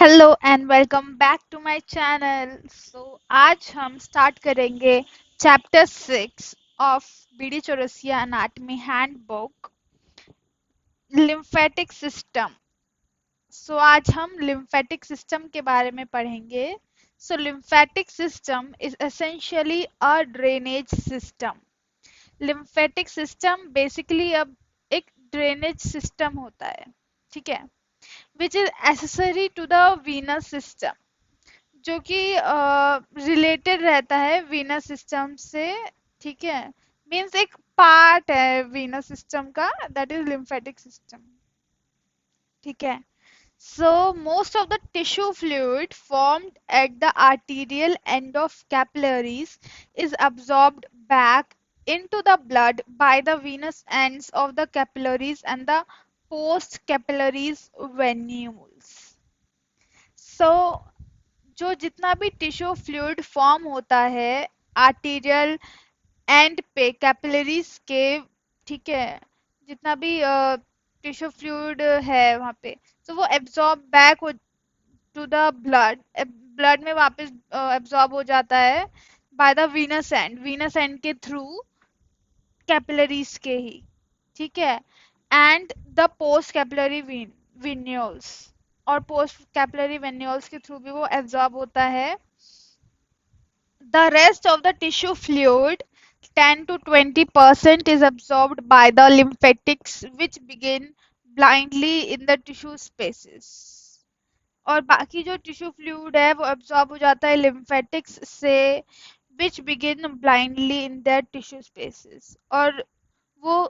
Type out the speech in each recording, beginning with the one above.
Hello and welcome back to my channel. आज हम start करेंगे chapter 6 of BD Chaurasia anatomy handbook, lymphatic system. आज हम लिम्फेटिक सिस्टम के बारे में पढ़ेंगे। Lymphatic system is essentially a drainage system. Lymphatic system basically अब एक ड्रेनेज सिस्टम होता है, ठीक है, which is accessory to the venous system, जो कि रिलेटेड रहता है वीनस सिस्टम से। ठीक है, मीन्स एक पार्ट है वीनस सिस्टम का, दैट इज लिम्फेटिक सिस्टम। ठीक है, so most of the tissue fluid formed at the arterial end of capillaries is absorbed back into the blood by the venous ends of the capillaries and the post capillaries venules. So जो जितना भी tissue fluid form होता है arterial and पे capillaries के, ठीक है, जितना भी टिश्यू फ्लूइड है वहाँ पे, तो वो एब्जॉर्ब बैक हो टू द ब्लड, ब्लड में वापस एब्जॉर्ब हो जाता है बाय द वीनस एंड के थ्रू, कैपिलरीज के ही, ठीक है, and the post capillary venules, और पोस्ट कैपिलरी वेन्यूल्स के थ्रू भी वो एब्जॉर्ब होता है। The rest of the tissue fluid, 10 to 20%, is absorbed by the lymphatics, which begin blindly in the tissue spaces. और बाकी जो टिश्यू फ्लूइड है वो एब्जॉर्ब हो जाता है लिम्फेटिक्स से, which begin blindly in their tissue spaces. और वो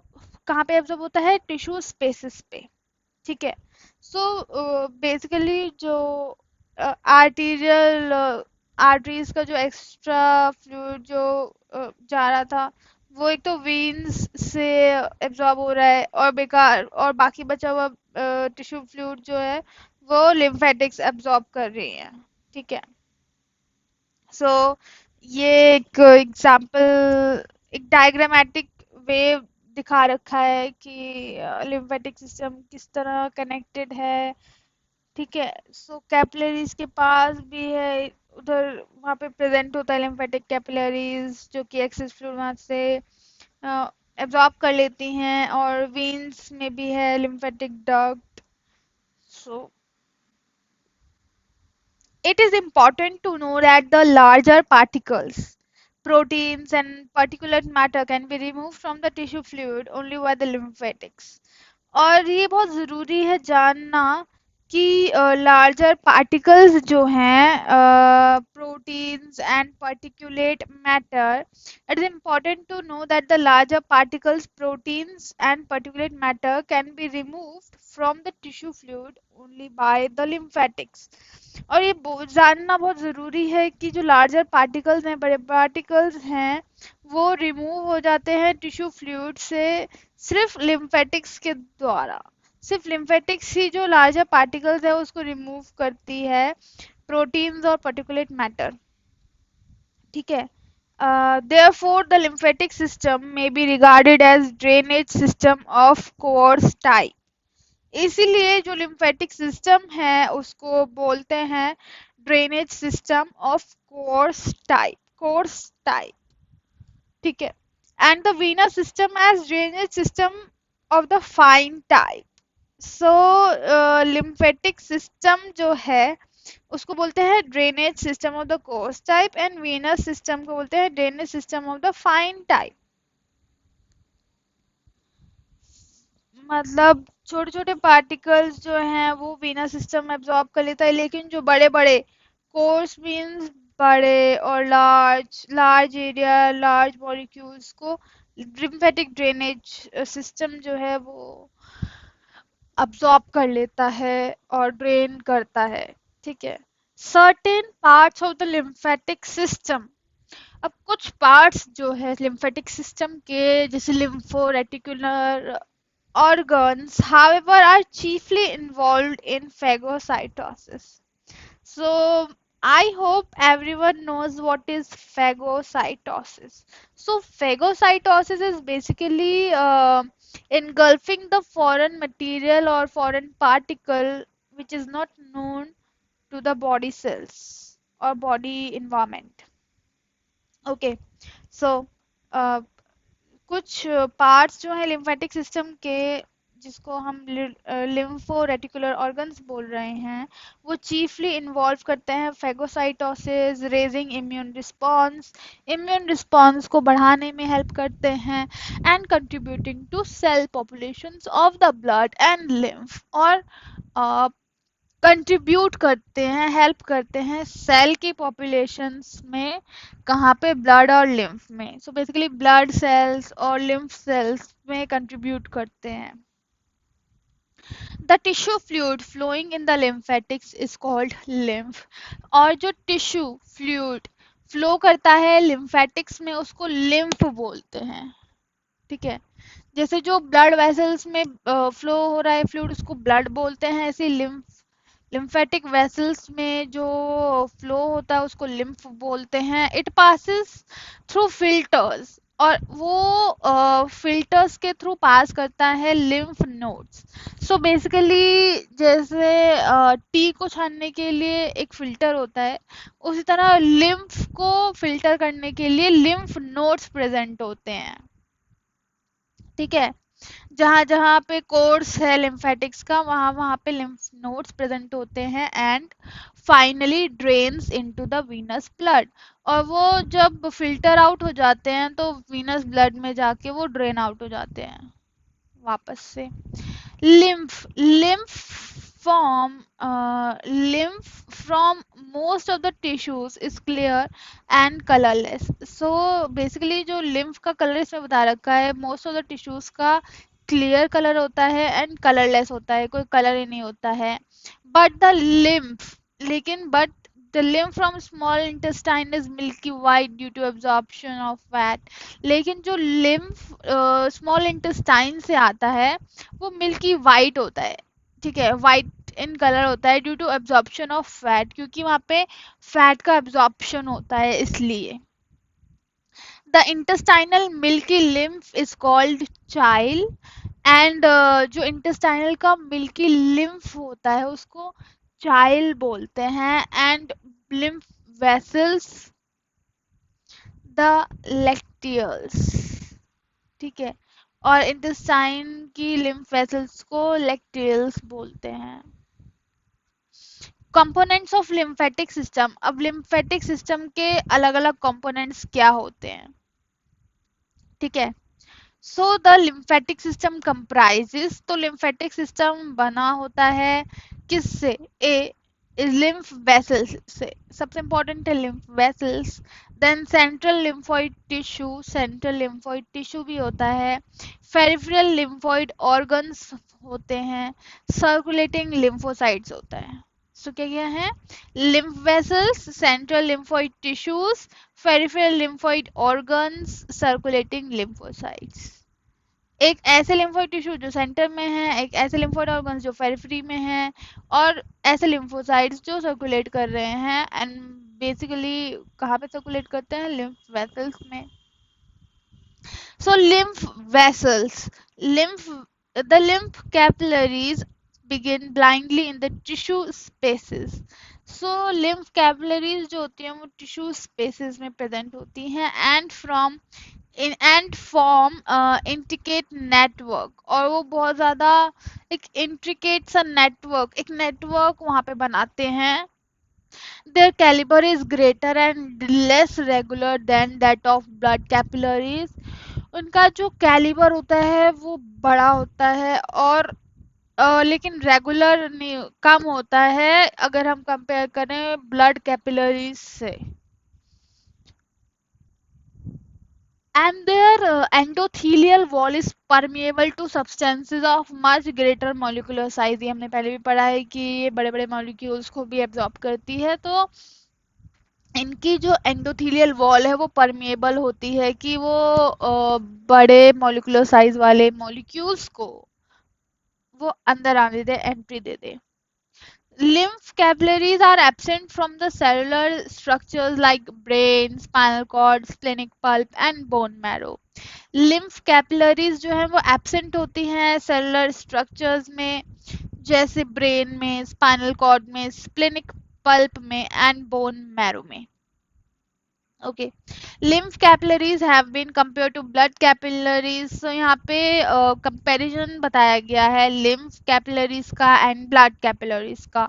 कहाँ पे एब्जॉर्ब होता है? टिश्यू स्पेसेस पे। ठीक है, बेसिकली जो आर्टीरियल आर्टरीज का जो एक्स्ट्रा फ्लूइड जो जा रहा था, वो एक तो वीन्स से एब्जॉर्ब हो रहा है, और बेकार और बाकी बचा हुआ टिश्यू फ्लूइड जो है वो लिम्फेटिक्स एब्जॉर्ब कर रही है। ठीक है, सो ये एक एग्जाम्पल, एक डायग्रामेटिक वे दिखा रखा है कि लिम्फेटिक सिस्टम किस तरह कनेक्टेड है। ठीक है, कैपिलरीज के पास भी है, उधर वहाँ पे प्रेजेंट होता है लिम्फेटिक कैपिलरीज, जो कि एक्सेस फ्लूइड वहाँ से एब्जॉर्ब कर लेती हैं, और वेन्स में भी है lymphatic duct. So it is important to know that the larger particles, proteins, and particulate matter can be removed from the tissue fluid only by the lymphatics. और ये बहुत ज़रूरी है जानना कि लार्जर पार्टिकल्स जो हैं, proteins and particulate matter, it is important to know that the larger particles, proteins, and particulate matter can be removed from the tissue fluid only by the lymphatics. और ये जानना बहुत ज़रूरी है कि जो लार्जर पार्टिकल्स हैं, बड़े पार्टिकल्स हैं, वो रिमूव हो जाते हैं टिश्यू फ्लूइड से सिर्फ लिम्फेटिक्स के द्वारा। सिर्फ लिम्फेटिक्स ही जो लार्जर पार्टिकल्स है उसको रिमूव करती है, प्रोटीन्स और पर्टिकुलेट मैटर। ठीक है, therefore the lymphatic system may be regarded as drainage system of coarse type. इसीलिए जो लिम्फेटिक सिस्टम है उसको बोलते हैं drainage system of coarse type. ठीक है, and the venous system as drainage system of the fine type. So lymphatic system जो है उसको बोलते हैं drainage system of the coarse type, and venous system को बोलते हैं drainage system of the fine type. मतलब छोटे छोटे पार्टिकल्स जो हैं वो वीनस सिस्टम में एब्जॉर्ब कर लेता है, लेकिन जो बड़े बड़े कोर्स मीन्स बड़े और large large area large molecules को लिम्फेटिक ड्रेनेज सिस्टम जो है वो अब्सॉर्ब कर लेता है और ड्रेन करता है। ठीक है, certain parts of the lymphatic system. अब कुछ पार्ट्स जो है लिम्फेटिक सिस्टम के, जैसे lympho reticular organs, however, are chiefly involved in phagocytosis. So, I hope everyone knows what is phagocytosis. So, phagocytosis is basically engulfing the foreign material or foreign particle which is not known to the body cells or body environment. Okay, so कुछ parts जो है lymphatic system के, जिसको हम lympho reticular organs बोल रहे हैं, वो चीफली इन्वॉल्व करते हैं फेगोसाइटोसिस, रेजिंग इम्यून रिस्पॉन्स को बढ़ाने में हेल्प करते हैं, and contributing to cell populations of the blood and lymph, और कंट्रीब्यूट करते हैं, हेल्प करते हैं सेल की पॉपुलेशंस में, कहाँ पे, ब्लड और लिम्फ में. सो बेसिकली ब्लड सेल्स और लिम्फ सेल्स में कंट्रीब्यूट करते हैं. The tissue fluid flowing in the lymphatics is called lymph. और जो टिश्यू फ्लूइड फ्लो करता है लिम्फेटिक्स में उसको लिम्फ बोलते हैं. ठीक है, जैसे जो ब्लड वेसल्स में फ्लो हो रहा है फ्लूइड उसको ब्लड बोलते हैं, ऐसे लिम्फेटिक वेसल्स में जो फ्लो होता है उसको लिम्फ बोलते हैं. इट पासिस थ्रू फिल्टर्स, और वो फिल्टर्स के थ्रू पास करता है लिम्फ नोड्स. सो बेसिकली जैसे टी को छानने के लिए एक फिल्टर होता है, उसी तरह लिम्फ को फिल्टर करने के लिए लिम्फ नोड्स प्रेजेंट होते हैं. ठीक है, जहाँ जहाँ पे कोर्स है लिम्फेटिक्स का वहाँ वहाँ पे लिम्फ नोड्स प्रेजेंट होते हैं. And finally drains into the venous blood, और वो जब फिल्टर आउट हो जाते हैं तो वीनस ब्लड में जाके वो ड्रेन आउट हो जाते हैं वापस से. lymph form lymph from most of the tissues is clear and colorless. So basically जो lymph का कलर इसमें बता रखा है, most of the tissues का क्लियर कलर होता है एंड कलरलेस होता है, कोई कलर ही नहीं होता है. बट द lymph, लेकिन but the lymph from small intestine is milky white due to absorption of fat. लेकिन जो lymph small intestine से आता है वो मिल्की वाइट होता है. ठीक है, वाइट इन कलर होता है due to absorption of fat, क्योंकि वहाँ पे फैट का एब्जॉर्प्शन होता है इसलिए. The intestinal milky lymph is called chyle, and जो इंटेस्टाइनल का मिल्की लिम्फ होता है उसको चाइल बोलते हैं. And lymph vessels the lacteals. ठीक है, और इंटेस्टाइन की लिम्फ वेसल्स को लेक्टियल्स बोलते हैं. Components of lymphatic system. अब लिम्फेटिक सिस्टम के अलग अलग कंपोनेंट्स क्या होते हैं. ठीक है, so the lymphatic system comprises, तो लिम्फेटिक सिस्टम बना होता है किससे, ए लिम्फ वेसल्स से, सबसे इंपॉर्टेंट है lymph vessels. Then central lymphoid tissue, central lymphoid tissue भी होता है. फेरिफेरल लिम्फोइड ऑर्गन्स होते हैं. सर्कुलेटिंग लिम्फोसाइट्स होता है. सो क्या क्या है, lymph vessels, central lymphoid tissues, peripheral lymphoid organs, circulating lymphocytes. एक ऐसे लिम्फोइड टिश्यू जो सेंटर में है, एक ऐसे लिम्फोइड ऑर्गन्स जो फेरिफेरी में है, और ऐसे लिम्फोसाइट्स जो सर्कुलेट कर रहे हैं. एंड बेसिकली कहाँ पे सर्कुलेट करते हैं, लिम्फ वेसल्स में. So lymph vessels, the lymph capillaries begin blindly in the tissue spaces. So lymph capillaries जो होती हैं वो tissue spaces में present होती हैं and form intricate network, और वो बहुत ज़्यादा एक intricate सा network वहाँ पे बनाते हैं. Their caliber is greater and less regular than that of blood capillaries. उनका जो कैलिबर होता है वो बड़ा होता है और लेकिन रेगुलर नहीं, कम होता है अगर हम कंपेयर करें ब्लड कैपिलरीज से. And their endothelial wall is permeable to substances of much greater molecular size. ये हमने पहले भी पढ़ा है कि ये बड़े बड़े मॉलिक्यूल्स को भी एब्जॉर्ब करती है. तो इनकी जो एंडोथीलियल वॉल है वो परमिएबल होती है कि वो बड़े मॉलिक्यूलर साइज वाले मॉलिक्यूल्स को वो अंदर आने दे, एंट्री दे दे. Lymph capillaries are absent from the cellular structures like brain, spinal cord, splenic pulp and bone marrow. Lymph capillaries जो हैं वो absent होती हैं cellular structures में, जैसे brain में, spinal cord में, splenic पल्प में एंड बोन मैरो में। Okay, lymph capillaries have been compare to blood capillaries. So यहाँ पे कंपैरिजन बताया गया है लिम्फ कैपिलरीज का एंड ब्लड कैपिलरीज का।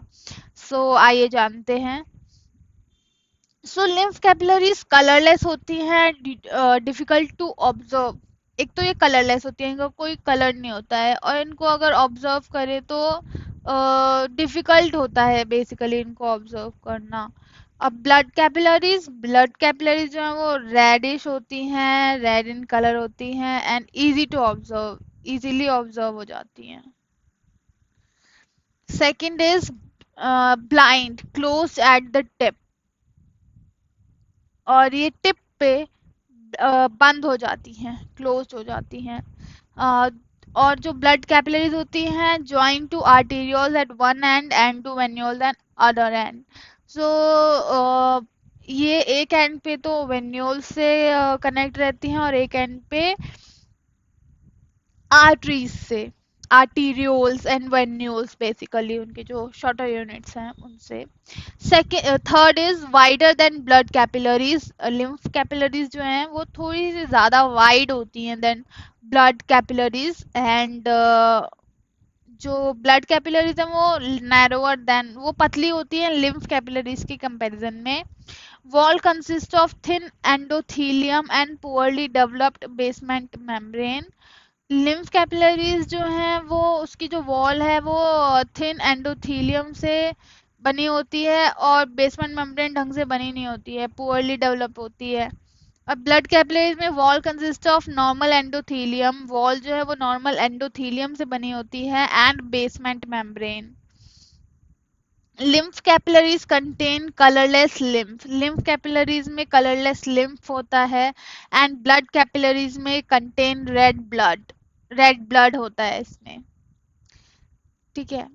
सो आइए जानते हैं। सो लिम्फ कैपिलरीज कलरलेस होती हैं, डिफिकल्ट टू ऑब्जर्व। एक तो ये कलरलेस होती है, इनका कोई कलर नहीं होता है, और इनको अगर ऑब्जर्व करें तो डिफिकल्ट होता है बेसिकली इनको ऑब्जर्व करना। अब ब्लड कैपिलरीज जो है वो रेडिश होती हैं, रेड इन कलर होती हैं and easy to observe, easily observe हो जाती हैं। Second is blind, close at the tip, और ये टिप पे बंद हो जाती हैं, क्लोज हो जाती हैं। अ, और जो ब्लड कैपिलरीज होती हैं join to arterioles at one end and to venules at other end. So ये एक एंड पे तो वेन्यूल से कनेक्ट रहती हैं और एक एंड पे आर्टरीज से, आर्टीरियोल्स एंड वेन्यूल्स बेसिकली उनके जो शॉर्टर यूनिट्स हैं उनसे। Second third is wider than blood capillaries. Lymph capillaries जो हैं वो थोड़ी सी ज़्यादा वाइड होती हैं देन ब्लड कैपिलरीज, एंड जो ब्लड कैपिलरीज हैं वो नैरोअर देन, वो पतली होती हैं लिम्फ कैपिलरीज के कंपैरिजन में। Wall consist of thin endothelium and poorly developed basement membrane. Lymph capillaries जो हैं वो उसकी जो वॉल है वो थिन एंडोथीलियम से बनी होती है और बेसमेंट मेम्ब्रेन ढंग से बनी नहीं होती है, पुअरली डेवलप होती है। अब ब्लड कैपिलरीज में wall consist of normal endothelium, wall जो है वो नॉर्मल एंडोथीलियम से बनी होती है and basement membrane. Lymph capillaries contain colourless lymph, lymph capillaries में कलरलेस लिम्फ होता है एंड ब्लड कैपिलरीज में contain red blood, red blood होता है इसमें। ठीक है,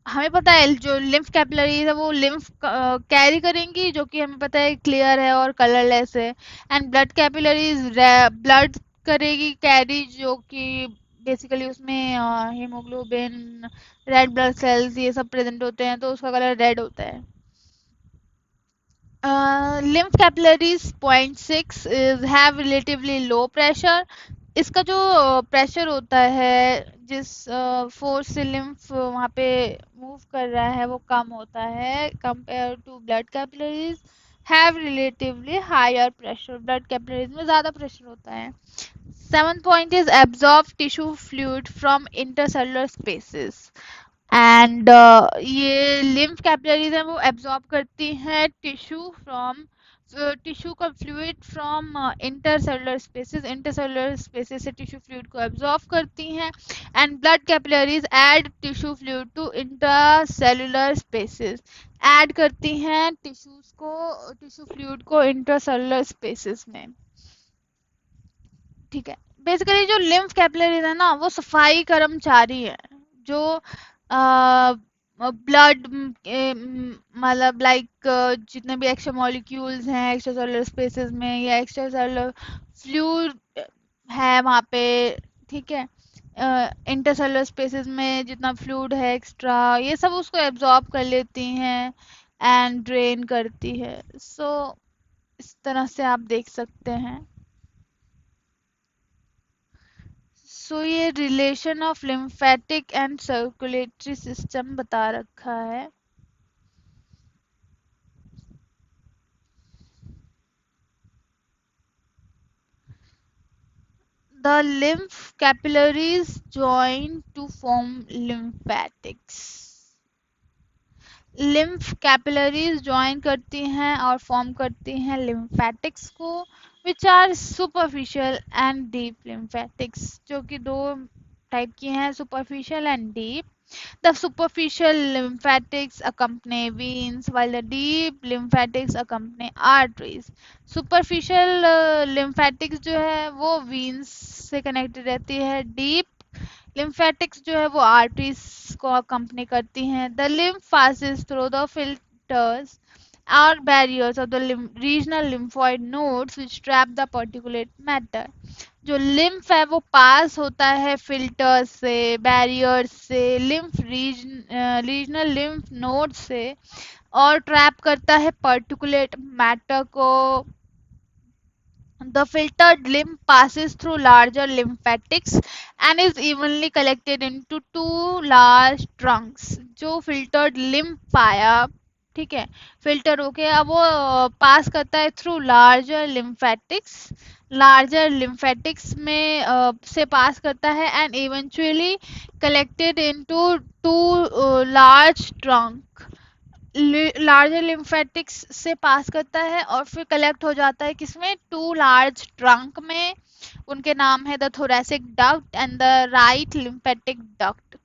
हमें पता है जो लिम्फ कैपिलरीज है वो लिम्फ कैरी करेंगी, जो कि हमें पता है क्लियर है और कलरलेस है। एंड ब्लड कैपिलरीज ब्लड करेगी कैरी, जो कि बेसिकली उसमें हीमोग्लोबिन, रेड ब्लड सेल्स ये सब प्रेजेंट होते हैं, तो उसका कलर रेड होता है। Lymph capillaries 0.6 is have relatively low pressure. इसका जो प्रेशर होता है, जिस फोर्स से लिम्फ वहाँ पे मूव कर रहा है वो कम होता है compare to blood capillaries have relatively higher pressure. Blood capillaries में ज़्यादा प्रेशर होता है। 7th point is absorb tissue fluid from intercellular spaces. And ये लिम्फ कैपिलरीज हैं वो एब्जॉर्ब करती हैं टिश्यू का फ्लूइड फ्रॉम इंटरसेलुलर स्पेसेस से टिश्यू फ्लूइड को एब्जॉर्ब करती हैं। And blood capillaries add tissue fluid to intercellular spaces, add करती हैं टिश्यू फ्लूइड को इंटरसेलुलर स्पेसेस में। ठीक है, बेसिकली जो लिम्फ कैपिलरीज है ना वो सफाई कर्मचारी है, जो ब्लड मतलब लाइक जितने भी एक्स्ट्रा मॉलिक्यूल्स हैं एक्स्ट्रा सेलुलर स्पेसेस में या एक्स्ट्रा सेलुलर फ्लूइड है वहाँ पे, ठीक है, इंटरसेलुलर स्पेसेस में जितना फ्लूइड है एक्स्ट्रा ये सब उसको एब्जॉर्ब कर लेती हैं एंड ड्रेन करती है। सो इस तरह से आप देख सकते हैं। सो ये relation of lymphatic and circulatory system बता रखा है। The lymph capillaries join to form lymphatics. Lymph capillaries join करती हैं और फॉर्म करती हैं लिम्फेटिक्स को, which are superficial and deep lymphatics, जो कि दो टाइप की हैं, superficial and deep. The superficial lymphatics accompany veins while the deep lymphatics accompany arteries. Superficial lymphatics जो है वो veins से connected रहती है, deep lymphatics जो है वो arteries को accompany करती हैं। The lymph passes through the filters are barriers of the regional lymphoid nodes which trap the particulate matter. जो लिम्फ है वो पास होता है फिल्टर से, बैरियर से, लिम्फ रीजनल लिम्फ नोड से, और ट्रैप करता है पर्टिकुलेट मैटर को. The filtered lymph passes through larger lymphatics and is evenly collected into two large trunks. जो filtered lymph आया, ठीक है, फिल्टर होके अब वो पास करता है थ्रू लार्जर लिम्फेटिक्स में से पास करता है and eventually collected into two large trunk. Larger lymphatics से पास करता है और फिर कलेक्ट हो जाता है किसमें, टू लार्ज ट्रंक में. उनके नाम है the thoracic duct and the right lymphatic duct.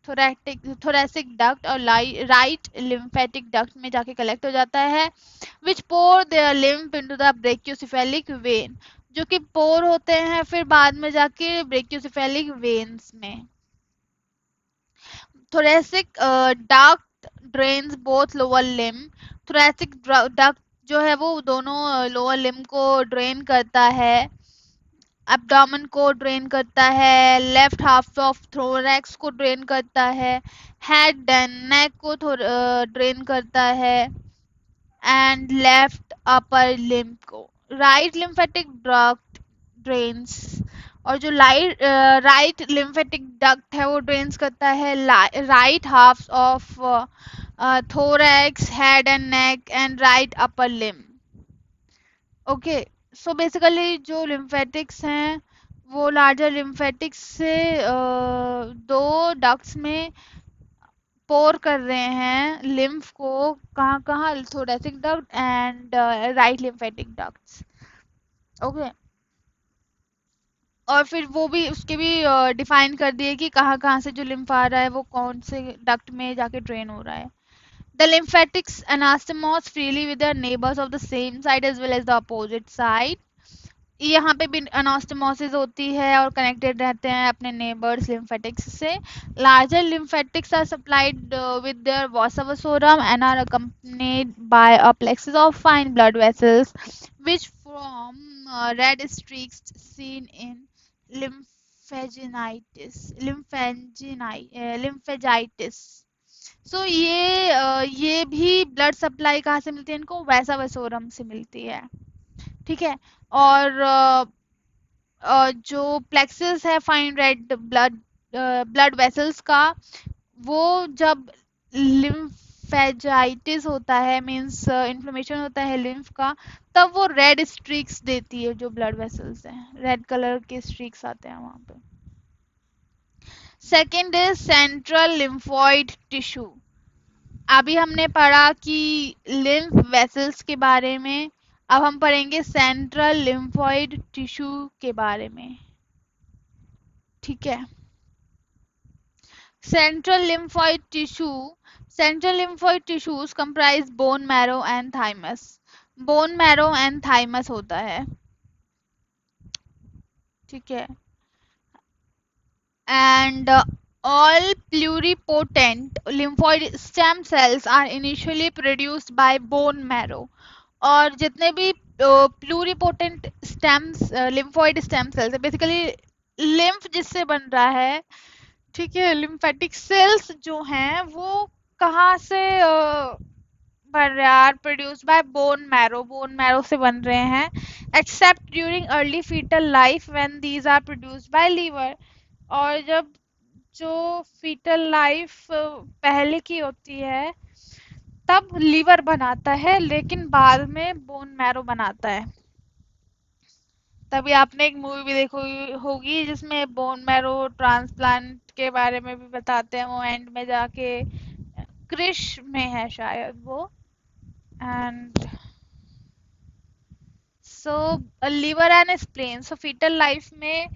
Thoracic duct और राइट लिम्फेटिक डक्ट में जाके कलेक्ट हो जाता है, which pour their lymph into the brachiocephalic vein, जो कि पोर होते हैं फिर बाद में जाके ब्रेकियोसेफेलिक वेन्स में. thoracic duct drains both lower limb. thoracic duct जो है वो दोनों लोअर लिम्ब को ड्रेन करता है, एब्डोमेन को ड्रेन करता है, लेफ्ट हाफ ऑफ थोरैक्स को ड्रेन करता है, हेड एंड नेक को ड्रेन करता है, एंड लेफ्ट अपर लिम्ब को. राइट लिम्फेटिक डक्ट ड्रेन्स, और जो राइट लिम्फेटिक डक्ट है वो ड्रेन्स करता है right half of thorax, head and neck and right upper limb. Okay, so basically जो लिम्फेटिक्स हैं वो लार्जर लिम्फेटिक्स से दो डक्ट्स में पोर कर रहे हैं लिम्फ को. कहाँ कहाँ, thoracic duct and right lymphatic ducts. Okay, और फिर वो भी उसके भी डिफाइन कर दिए कि कहाँ कहाँ से जो लिम्फ आ रहा है वो कौन से डक्ट में जाके ड्रेन हो रहा है. The lymphatics anastomose freely with their neighbors of the same side as well as the opposite side. यहाँ पे भी अनास्टोमोसिस होती है और कनेक्टेड रहते हैं अपने नेबर्स लिम्फेटिक्स से. Larger lymphatics are supplied with their vasa vasorum and are accompanied by a plexus of fine blood vessels which form red streaks seen in lymphangitis. सो ये भी ब्लड सप्लाई कहाँ से मिलती है इनको, वैसा वसोरम से मिलती है. ठीक है, और जो प्लेक्सस है फाइन रेड ब्लड वेसल्स का, वो जब लिम्फेजाइटिस होता है, मींस इन्फ्लेमेशन होता है लिम्फ का, तब वो रेड स्ट्रीक्स देती है. जो ब्लड वेसल्स हैं रेड कलर के स्ट्रीक्स आते हैं वहां पे. Second is central lymphoid tissue. अभी हमने पढ़ा कि लिम्फ वेसल्स के बारे में, अब हम पढ़ेंगे सेंट्रल लिम्फॉइड टिश्यू के बारे में. ठीक है, central lymphoid tissues comprise bone marrow and thymus. Bone marrow and thymus होता है. ठीक है, and all pluripotent lymphoid stem cells are initially produced by bone marrow. और जितने भी pluripotent stems lymphoid stem cells है, बेसिकली लिम्फ जिससे बन रहा है, ठीक है, लिम्फेटिक सेल्स जो हैं वो कहाँ से बन रहे हैं, प्रोड्यूस्ड बाय बोन मैरो से बन रहे हैं, except during early fetal life when these are produced by liver. और जब जो फीटल लाइफ पहले की होती है तब लीवर बनाता है, लेकिन बाद में बोन मैरो बनाता है. तभी आपने एक मूवी भी देखी होगी जिसमें बोन मैरो ट्रांसप्लांट के बारे में भी बताते हैं. वो एंड में जाके क्रिश में है शायद वो. And so liver and spleen. So fetal life में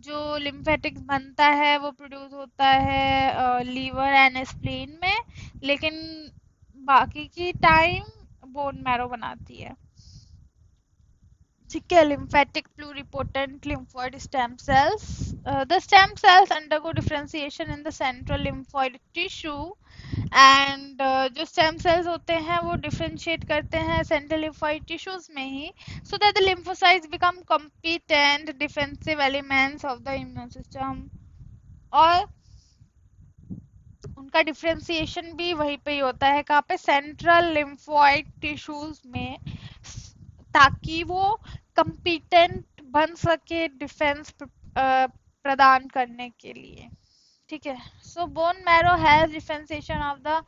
जो लिम्फेटिक्स बनता है वो प्रोड्यूस होता है लीवर एंड स्प्लीन में, लेकिन बाकी की टाइम बोन मैरो बनाती है. ठीक है, lymphatic pluripotent lymphoid stem cells. The stem cells undergo differentiation in the central lymphoid tissue and जो स्टेम सेल्स होते हैं वो डिफरेंशिएट करते हैं सेंट्रल लिम्फोइड टिश्यूज में ही, so that the lymphocytes become competent defensive elements of the immune system. और उनका डिफरेंशिएशन भी वहीं पे ही होता है, कहाँ पे, सेंट्रल लिम्फोइड टिश्यूज में, ताकि वो कम्पिटेंट बन सके डिफेंस प्रदान करने के लिए। ठीक है, so bone marrow has differentiation of the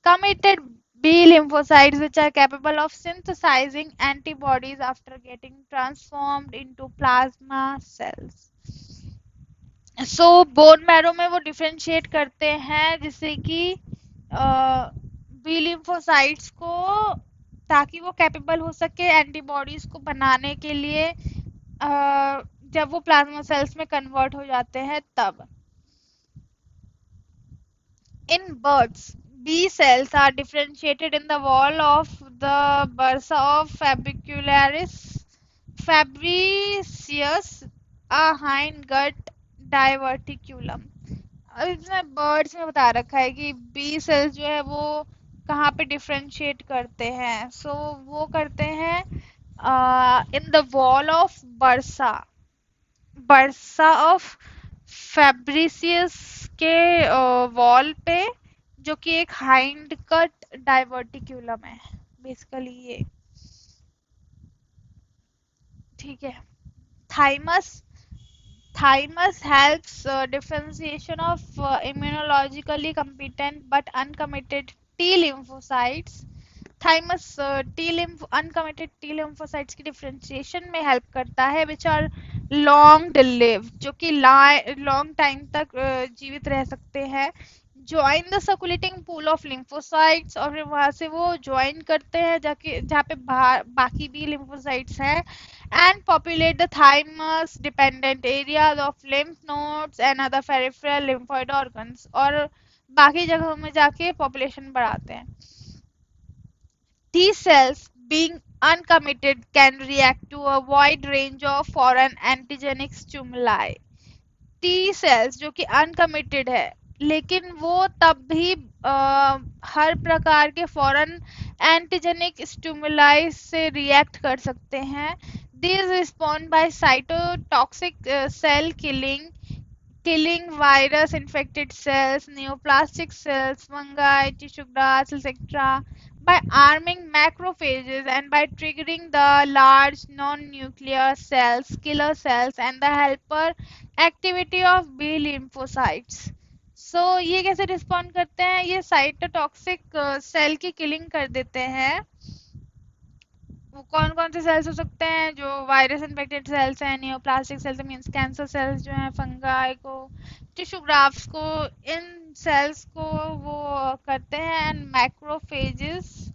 committed B lymphocytes which are capable of synthesizing antibodies after getting transformed into plasma cells. So bone marrow में वो differentiate करते हैं जिससे कि B lymphocytes को, ताकि वो कैपेबल हो सके एंटीबॉडीज को बनाने के लिए जब वो प्लाज्मा सेल्स में कन्वर्ट हो जाते हैं तब। In birds, B cells are differentiated in the wall of the bursa of fabricaceous, a hindgut diverticulum. अब इसमें बर्ड्स में बता रखा है कि बी सेल्स जो है वो कहाँ पे डिफरेंशिएट करते हैं, सो वो करते हैं in the wall of bursa of Fabricius के वॉल पे, जो कि एक हाइंड कट डाइवर्टिक्यूलम है बेसिकली ये। ठीक है, thymus helps differentiation of immunologically competent but uncommitted T lymphocytes. Thymus uncommitted T lymphocytes की डिफरेंशिएशन में हेल्प करता है, विच आर लॉन्ग लिव, जो कि लॉन्ग टाइम तक जीवित रह सकते हैं। Join the circulating pool of lymphocytes, और फिर वहां से वो ज्वाइन करते हैं जाके जहाँ पे बाकी भी लिम्फोसाइट्स हैं, and populate the thymus dependent areas of lymph nodes and other peripheral lymphoid organs, और बाकी जगहों में जाके पॉपुलेशन बढ़ाते हैं। T cells, being uncommitted, can react to a wide range of foreign antigenic stimuli. T cells जो कि uncommitted है, लेकिन वो तब भी हर प्रकार के फॉरेन एंटीजेनिक स्टिमुलाई से रिएक्ट कर सकते हैं। These respond by cytotoxic cell killing virus infected cells, neoplastic cells, fungi, tissue grafts, etc. by arming macrophages and by triggering the large non-nuclear cells, killer cells, and the helper activity of B lymphocytes. So ये कैसे respond करते हैं, ये cytotoxic cell की killing कर देते हैं। वो कौन कौन से सेल्स हो सकते हैं, जो वायरस इन्फेक्टेड सेल्स हैं, neoplastic cells means cancer cells जो हैं, फंगाई को, टिश्यू ग्राफ्ट्स को, इन सेल्स को वो करते हैं। एंड मैक्रोफेजेस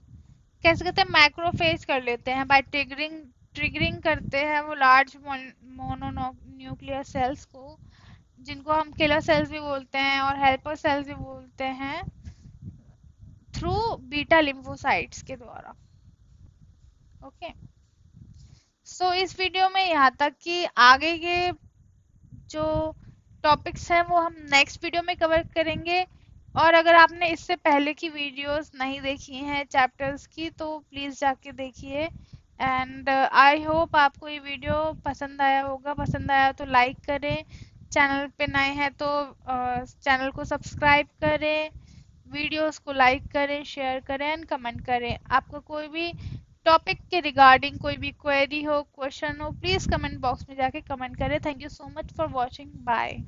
कैसे करते हैं, मैक्रोफेज कर लेते हैं बाय ट्रिगरिंग करते हैं वो लार्ज मोनोन्यूक्लियर सेल्स को, जिनको हम किलर सेल्स भी बोलते हैं और हेल्पर सेल्स भी बोलते हैं, थ्रू बीटा लिम्फोसाइट्स के द्वारा। ओके, सो इस वीडियो में यहाँ तक कि आगे के जो टॉपिक्स हैं वो हम नेक्स्ट वीडियो में कवर करेंगे। और अगर आपने इससे पहले की वीडियोस नहीं देखी हैं चैप्टर्स की तो प्लीज़ जाके देखिए। एंड आई होप आपको ये वीडियो पसंद आया होगा। पसंद आया तो लाइक करें, चैनल पे नए हैं तो चैनल को सब्सक्राइब करें, वीडियोस को लाइक करें, शेयर करें एंड कमेंट करें। आपको कोई भी टॉपिक के रिगार्डिंग कोई भी क्वेरी हो, क्वेश्चन हो, प्लीज़ कमेंट बॉक्स में जाके कमेंट करें। Thank you so much for watching, bye.